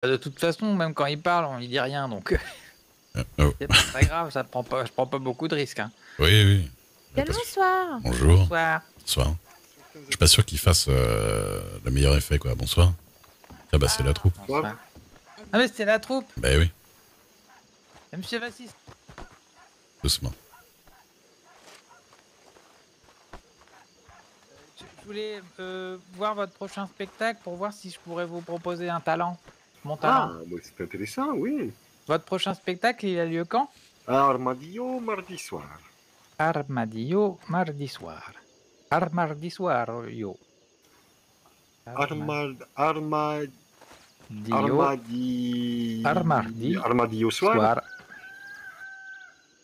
De toute façon, même quand il parle, on il dit rien, donc Oh. c'est pas très grave, ça prend pas je prends pas beaucoup de risques, hein. Oui, oui. Bien le bonsoir. Bonjour. Bonsoir. Bonsoir. Je suis pas sûr qu'il fasse le meilleur effet, quoi. Bonsoir. Ah bah c'est la troupe. Bonsoir. Ah mais c'est la troupe. Bah oui, Monsieur Vassis. doucement. Je voulais voir votre prochain spectacle pour voir si je pourrais vous proposer un talent. Mon talent. Ah, bah, c'est intéressant, oui. Votre prochain spectacle, il a lieu quand? Armadillo, mardi soir. Armadillo, mardi soir. Mardi soir, yo. Armadillo. Armardi Armadillo soir.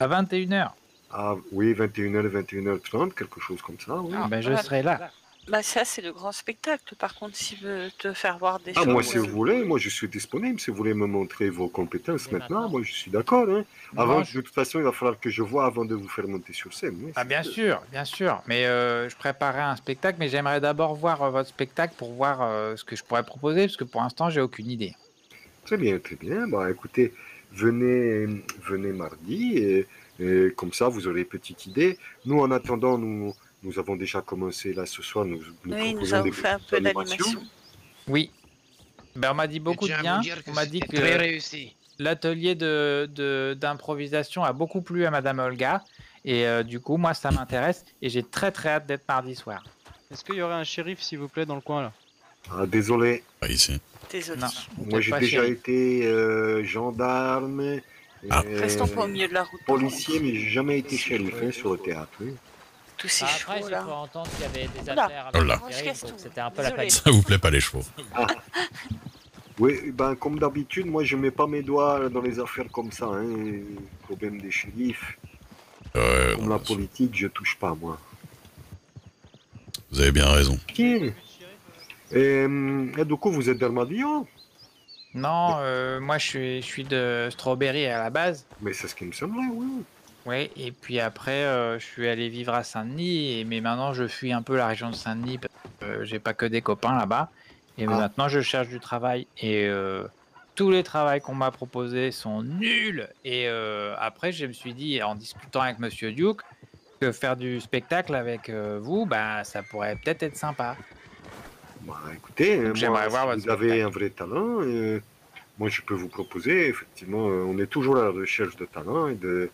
À 21h. Ah, oui, 21h, 21h30, quelque chose comme ça, oui. Ben je serai là. Bah ça c'est le grand spectacle. Par contre, s'il veut te faire voir des Ah, choses. moi, si vous voulez, moi, je suis disponible. Si vous voulez me montrer vos compétences maintenant, moi, je suis d'accord. Hein. Avant, de toute façon, il va falloir que je vois avant de vous faire monter sur scène. Oui, Ah bien sûr, bien sûr. Mais je préparais un spectacle, mais j'aimerais d'abord voir votre spectacle pour voir ce que je pourrais proposer, parce que pour l'instant, j'ai aucune idée. Très bien, très bien. Bah, écoutez, venez mardi, et comme ça, vous aurez une petite idée. Nous, en attendant, nous avons déjà commencé là ce soir. Nous Oui, nous proposons avons des fait un peu d'animation. Oui. Ben, on m'a dit beaucoup de bien. On m'a dit que très réussi. l'atelier d'improvisation a beaucoup plu à Madame Olga. Et du coup, moi, ça m'intéresse. Et j'ai très très hâte d'être mardi soir. Est-ce qu'il y aurait un shérif, s'il vous plaît, dans le coin là? Ah, désolé. Pas ici. Désolé. Non, Moi, j'ai déjà été gendarme, Restons pas au milieu de la route. policier, mais j'ai jamais été shérif hein, sur le théâtre. Oui. Tous ces Après, chevaux j'ai là. cru entendre qu'il y avait des Oula. affaires Oh avec là. le shérif, donc c'était un peu la Désolée. panique. Ça vous plaît pas les chevaux? Ah. Oui, ben, comme d'habitude, moi, je mets pas mes doigts dans les affaires comme ça. Hein. Problème des shérifs. Ouais, Comme non, la bien sûr. politique, je touche pas, moi. Vous avez bien raison. Et du coup, vous êtes d'Armadillo? Non, moi, je suis de Strawberry à la base. Mais c'est ce qui me semblait, oui. Oui, et puis après, je suis allé vivre à Saint-Denis, mais maintenant je fuis un peu la région de Saint-Denis parce que j'ai pas que des copains là-bas. Et Ah. maintenant je cherche du travail et tous les travails qu'on m'a proposés sont nuls. Et après, je me suis dit, en discutant avec Monsieur Duke, que faire du spectacle avec vous, bah, ça pourrait peut-être être sympa. Bah, écoutez, Donc, moi, j'aimerais voir si votre vous avez spectacle. un vrai talent, moi, je peux vous proposer, effectivement, on est toujours à la recherche de talents et de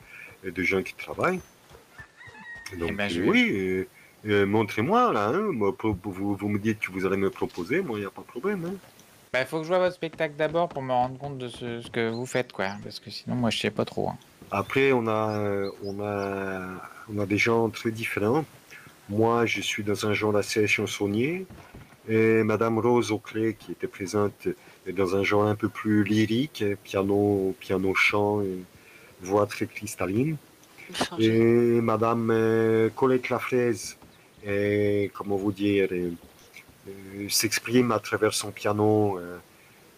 gens qui travaillent. Donc, ben, oui, montrez-moi, là, hein, moi, vous me dites que vous allez me proposer, moi, il n'y a pas de problème. Hein. Bah, faut que je vois votre spectacle d'abord pour me rendre compte de ce que vous faites, quoi. Parce que sinon, moi, je sais pas trop. Hein. Après, on a des gens très différents. Moi, je suis dans un genre assez chansonnier, et Madame Rose Auclé, qui était présente, est dans un genre un peu plus lyrique, piano chant, et voix très cristalline. Et Madame Colette Lafraise, comment vous dire, s'exprime à travers son piano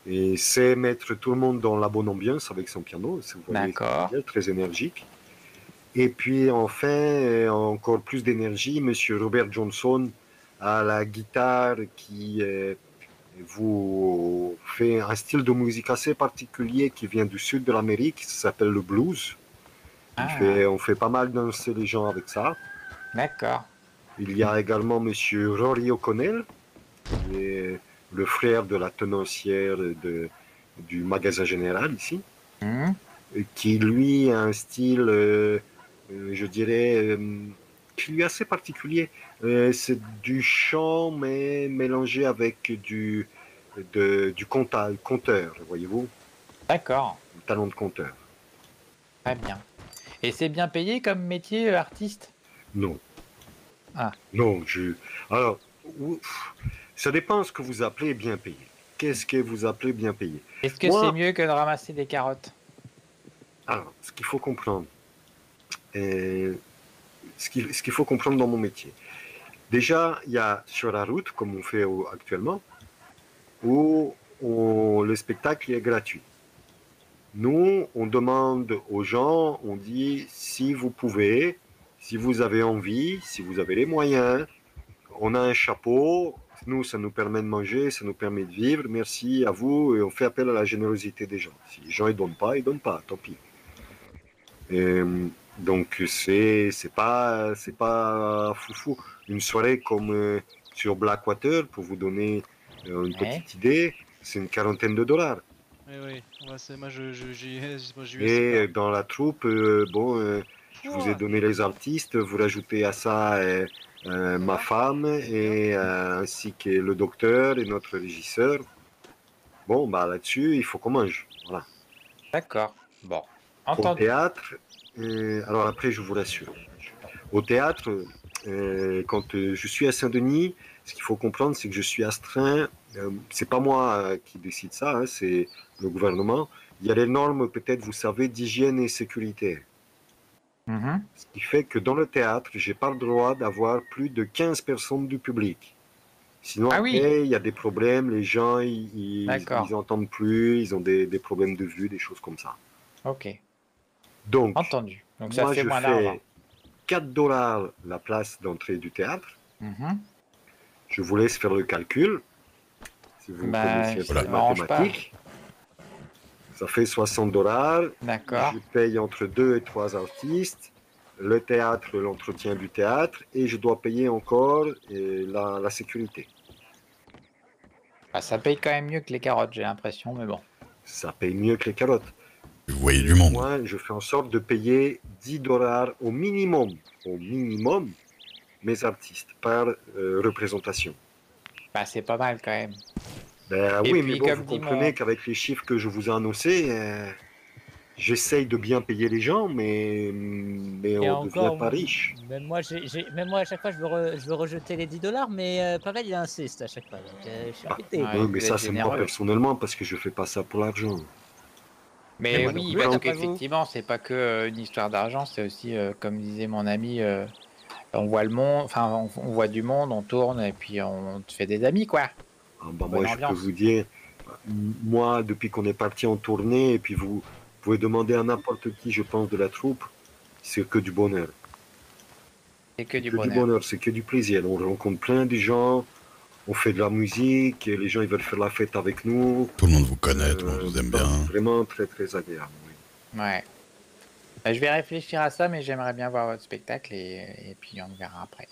et sait mettre tout le monde dans la bonne ambiance avec son piano. Vous voyez, D'accord. très énergique. Et puis enfin, encore plus d'énergie, Monsieur Robert Johnson à la guitare qui vous fait un style de musique assez particulier qui vient du sud de l'Amérique, ça s'appelle le blues. On fait pas mal danser les gens avec ça. D'accord. Il y a également Monsieur Rory O'Connell, qui est le frère de la tenancière du magasin général ici, qui lui a un style, je dirais, qui lui est assez particulier. C'est du chant, mais mélangé avec du conteur, voyez-vous. D'accord. Du talent de conteur. Très bien. Et c'est bien payé comme métier, artiste? Non. Ah. Non, alors, ça dépend ce que vous appelez bien payé. Qu'est-ce que vous appelez bien payé? Est-ce que c'est mieux que de ramasser des carottes? Alors, ce qu'il faut comprendre, ce qu'il faut comprendre dans mon métier. Déjà, il y a sur la route, comme on fait actuellement, où le spectacle est gratuit. Nous, on demande aux gens, on dit, si vous pouvez, si vous avez envie, si vous avez les moyens, on a un chapeau, Nous, ça nous permet de manger, ça nous permet de vivre. Merci à vous. Et on fait appel à la générosité des gens. Si les gens ne donnent pas, tant pis. Et, donc, c'est pas foufou. Une soirée comme sur Blackwater, pour vous donner une petite idée, c'est une quarantaine de dollars. Oui, moi j'y Et dans la troupe, je vous ai donné les artistes, vous rajoutez à ça ma femme et ainsi que le docteur et notre régisseur. Bon, bah là-dessus, il faut qu'on mange. Voilà. D'accord. Bon. Au Entendu. théâtre, alors après, je vous rassure. Au théâtre, quand je suis à Saint-Denis, ce qu'il faut comprendre, c'est que je suis astreint. C'est pas moi qui décide ça, hein, c'est le gouvernement. Il y a les normes, peut-être, vous savez, d'hygiène et sécurité. Mhm. Ce qui fait que dans le théâtre, j'ai pas le droit d'avoir plus de 15 personnes du public. Sinon, Ah après, oui. il y a des problèmes, les gens, ils D'accord. entendent plus, ils ont des problèmes de vue, des choses comme ça. Ok. Donc, Entendu. Donc ça moi, fait je moins d'argent. fais 4 dollars la place d'entrée du théâtre. Mhm. Je vous laisse faire le calcul. Si vous Bah, connaissez ça les m'arrange pas. mathématiques. Ça fait 60 dollars. D'accord. Je paye entre 2 et 3 artistes, le théâtre, l'entretien du théâtre, et je dois payer encore la sécurité. Bah, ça paye quand même mieux que les carottes, j'ai l'impression, mais bon. Ça paye mieux que les carottes. Vous voyez du monde. Moi, je fais en sorte de payer 10 dollars au minimum, mes artistes par représentation. Bah, c'est pas mal quand même. Ben Et oui, puis, mais bon, comme vous dit comprenez mon- qu'avec les chiffres que je vous ai annoncés, j'essaye de bien payer les gens, mais Et on ne devient encore, pas riche. même moi, même moi, à chaque fois, je veux rejeter les 10 dollars, mais Pavel, il insiste à chaque fois. Donc, je suis embêté. Ouais, Oui, vous mais êtes ça, c'est moi généreux. personnellement, parce que je fais pas ça pour l'argent. Mais moi non oui, plus, parce d'après vous. qu'effectivement, c'est pas que une histoire d'argent, c'est aussi, comme disait mon ami, on voit le monde, enfin, on voit du monde, on tourne et puis on te fait des amis, quoi. Ah, bah, Bonne moi, je ambiance. peux vous dire, moi, depuis qu'on est parti en tournée, et puis vous pouvez demander à n'importe qui, je pense, de la troupe, c'est que du bonheur. C'est que du Que du bonheur. bonheur, c'est que du plaisir. On rencontre plein de gens, on fait de la musique, et les gens ils veulent faire la fête avec nous. Tout le monde vous connaît, tout le monde vous aime Non, bien. c'est vraiment très très agréable. Oui. Ouais. Bah, je vais réfléchir à ça, mais j'aimerais bien voir votre spectacle et puis on verra après.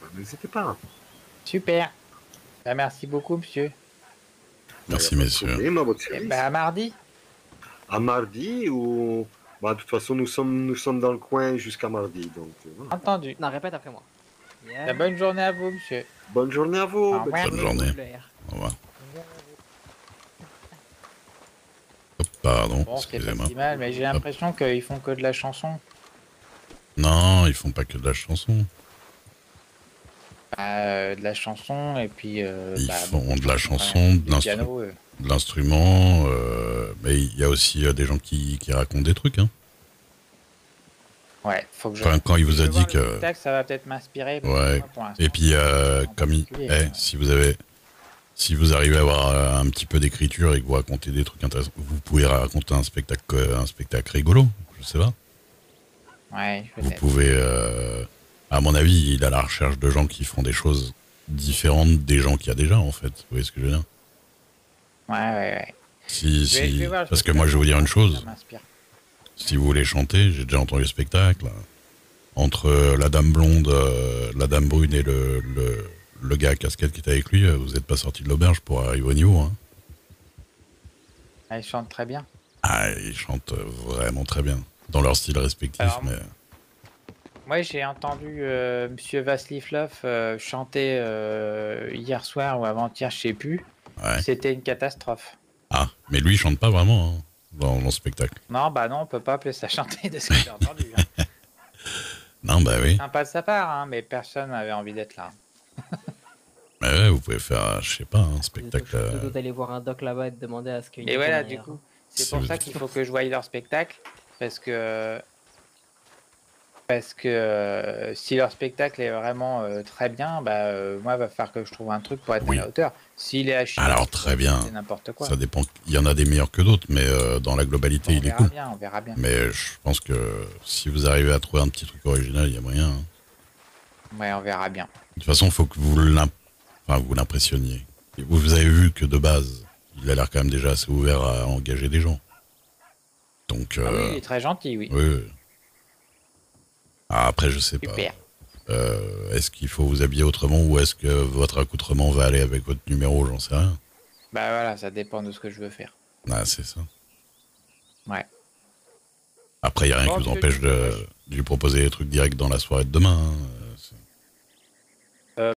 Bah, n'hésitez pas. Super. Bah, merci beaucoup, monsieur. Merci, Y a pas de messieurs. problème, à votre Et service. bah, à mardi. À mardi ou bah, de toute façon nous sommes dans le coin jusqu'à mardi, donc voilà. Entendu. Non, répète après moi. Bah, bonne journée à vous, monsieur. Bonne journée à vous. Au revoir. Bonne journée. Au revoir. Hop, pardon, Bon, c'est pas excusez-moi. si mal, mais j'ai l'impression qu'ils font que de la chanson. Non, ils font pas que de la chanson. De la chanson et puis. Ils bah, font beaucoup de la ouais, chanson, du piano. de l'instrument, mais il y a aussi des gens qui racontent des trucs. Hein. Ouais, faut que je. Quand il vous a je vais dit voir le que... spectacle, ça va peut-être m'inspirer. mais Ouais. moi, pour l'instant, Et puis, en comme il... particulier, si vous arrivez à avoir un petit peu d'écriture et que vous racontez des trucs intéressants, vous pouvez raconter un spectacle rigolo, je sais pas. Ouais, Vous peut-être. pouvez... à mon avis, il est à la recherche de gens qui font des choses différentes des gens qu'il y a déjà, en fait. Vous voyez ce que je veux dire? Ouais. Si, Je vais voir le parce que moi, je vais vous dire une chose. Ça m'inspire. Si vous voulez chanter, j'ai déjà entendu le spectacle. Entre la dame blonde, la dame brune et le gars à casquette qui était avec lui, vous n'êtes pas sorti de l'auberge pour arriver au niveau. Hein. Ah, il chante très bien. Ah, ils chantent vraiment très bien. Dans leur style respectif, Alors, mais... Moi, j'ai entendu Monsieur Vaslivlov chanter hier soir ou avant-hier, je sais plus. Ouais. C'était une catastrophe. Ah, mais lui, il chante pas vraiment hein, dans le spectacle. Non, bah non, on peut pas appeler ça chanter de ce que j'ai entendu. Hein. Non, bah oui. Sympa de sa part, hein, mais personne n'avait envie d'être là. Mais ouais, vous pouvez faire, je sais pas, un Plutôt spectacle... d'aller voir un doc là-bas et de demander à ce qu'il y ait Et voilà, une du première. coup, c'est Si pour vous- ça qu'il faut que je voie leur spectacle, parce que si leur spectacle est vraiment très bien, bah moi, il va falloir que je trouve un truc pour être Oui. à la hauteur. S'il est à chier, Alors, très bien. c'est n'importe quoi. Ça dépend. Il y en a des meilleurs que d'autres, mais dans la globalité, il est cool. On verra bien. Mais je pense que si vous arrivez à trouver un petit truc original, il y a moyen. Hein. Ouais, on verra bien. De toute façon, faut que Enfin, vous l'impressionniez. Et vous avez vu que de base, il a l'air quand même déjà assez ouvert à engager des gens. Donc, Ah oui, il est très gentil, oui. oui. Ah, après, je sais pas. Super. Est-ce qu'il faut vous habiller autrement ou est-ce que votre accoutrement va aller avec votre numéro? J'en sais rien. Bah voilà, ça dépend de ce que je veux faire. Ah, c'est ça. Ouais. Après, il n'y a rien qui vous empêche de lui proposer des trucs directs dans la soirée de demain. Hein.